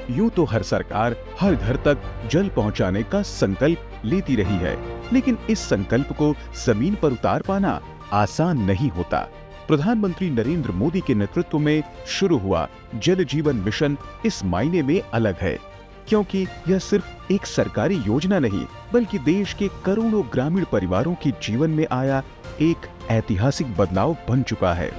यूं तो हर सरकार हर घर तक जल पहुंचाने का संकल्प लेती रही है, लेकिन इस संकल्प को जमीन पर उतार पाना आसान नहीं होता। प्रधानमंत्री नरेंद्र मोदी के नेतृत्व में शुरू हुआ जल जीवन मिशन इस मायने में अलग है, क्योंकि यह सिर्फ एक सरकारी योजना नहीं, बल्कि देश के करोड़ों ग्रामीण परिवारों के जीवन में आया एक ऐतिहासिक बदलाव बन चुका है।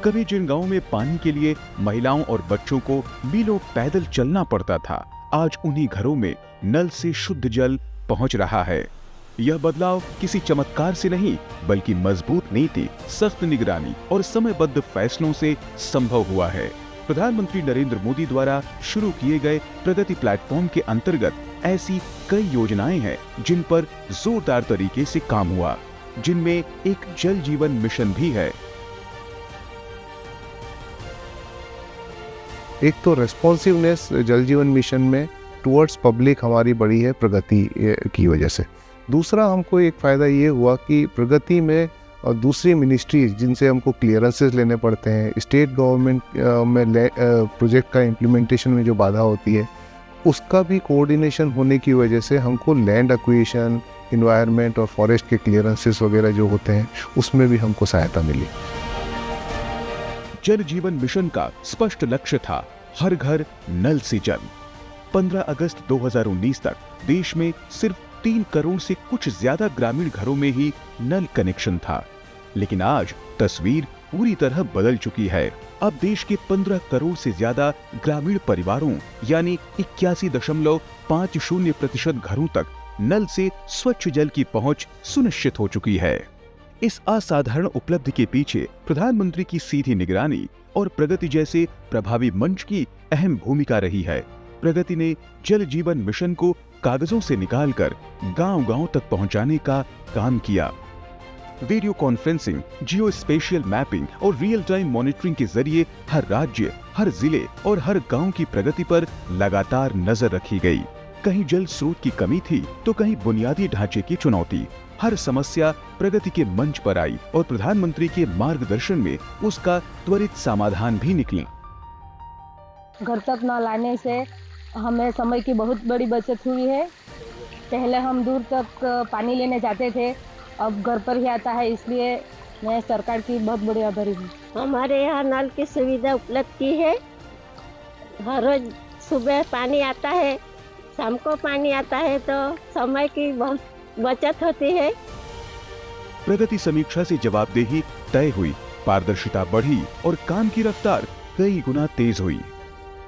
कभी जिन गांवों में पानी के लिए महिलाओं और बच्चों को मीलों पैदल चलना पड़ता था, आज उन्हीं घरों में नल से शुद्ध जल पहुंच रहा है। यह बदलाव किसी चमत्कार से नहीं, बल्कि मजबूत नीति, सख्त निगरानी और समयबद्ध फैसलों से संभव हुआ है। प्रधानमंत्री नरेंद्र मोदी द्वारा शुरू किए गए प्रगति प्लेटफॉर्म के अंतर्गत ऐसी कई योजनाएं हैं जिन पर जोरदार तरीके से काम हुआ, जिनमें एक जल जीवन मिशन भी है। एक तो रेस्पॉन्सिवनेस जल जीवन मिशन में टुवर्ड्स पब्लिक हमारी बढ़ी है प्रगति की वजह से। दूसरा हमको एक फ़ायदा ये हुआ कि प्रगति में और दूसरी मिनिस्ट्रीज जिनसे हमको क्लियरेंसेस लेने पड़ते हैं, स्टेट गवर्नमेंट में प्रोजेक्ट का इम्प्लीमेंटेशन में जो बाधा होती है, उसका भी कोऑर्डिनेशन होने की वजह से हमको लैंड एक्विजिशन, इन्वायरमेंट और फॉरेस्ट के क्लियरेंसेस वगैरह जो होते हैं, उसमें भी हमको सहायता मिली। जल जीवन मिशन का स्पष्ट लक्ष्य था हर घर नल से जल। 15 अगस्त 2019 तक देश में सिर्फ 3 करोड़ से कुछ ज्यादा ग्रामीण घरों में ही नल कनेक्शन था, लेकिन आज तस्वीर पूरी तरह बदल चुकी है। अब देश के 15 करोड़ से ज्यादा ग्रामीण परिवारों यानी 81.50% घरों तक नल से स्वच्छ जल की पहुंच सुनिश्चित हो चुकी है। इस असाधारण उपलब्धि के पीछे प्रधानमंत्री की सीधी निगरानी और प्रगति जैसे प्रभावी मंच की अहम भूमिका रही है। प्रगति ने जल जीवन मिशन को कागजों से निकालकर गांव-गांव तक पहुंचाने का काम किया। वीडियो कॉन्फ्रेंसिंग, जियो स्पेशियल मैपिंग और रियल टाइम मॉनिटरिंग के जरिए हर राज्य, हर जिले और हर गांव की प्रगति पर लगातार नजर रखी गई। कहीं जल स्रोत की कमी थी तो कहीं बुनियादी ढांचे की चुनौती। हर समस्या प्रगति के मंच पर आई और प्रधानमंत्री के मार्गदर्शन में उसका त्वरित समाधान भी निकले। घर तक न लाने से हमें समय की बहुत बड़ी बचत हुई है। पहले हम दूर तक पानी लेने जाते थे, अब घर पर ही आता है, इसलिए मैं सरकार की बहुत बड़ी आभारी हूँ। हमारे यहाँ नल की सुविधा उपलब्ध की है। हर रोज सुबह पानी आता है, शाम को पानी आता है, तो समय की बहुत बचत होती है। प्रगति समीक्षा से जवाबदेही तय हुई, पारदर्शिता बढ़ी और काम की रफ्तार कई गुना तेज हुई।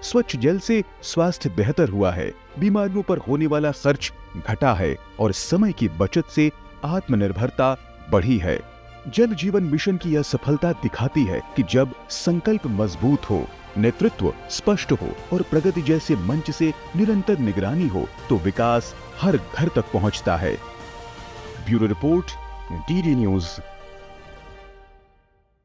स्वच्छ जल से स्वास्थ्य बेहतर हुआ है, बीमारियों पर होने वाला खर्च घटा है और समय की बचत से आत्मनिर्भरता बढ़ी है। जल जीवन मिशन की यह सफलता दिखाती है कि जब संकल्प मजबूत हो, नेतृत्व स्पष्ट हो और प्रगति जैसे मंच से निरंतर निगरानी हो, तो विकास हर घर तक पहुंचता है। Bureau report, DD news.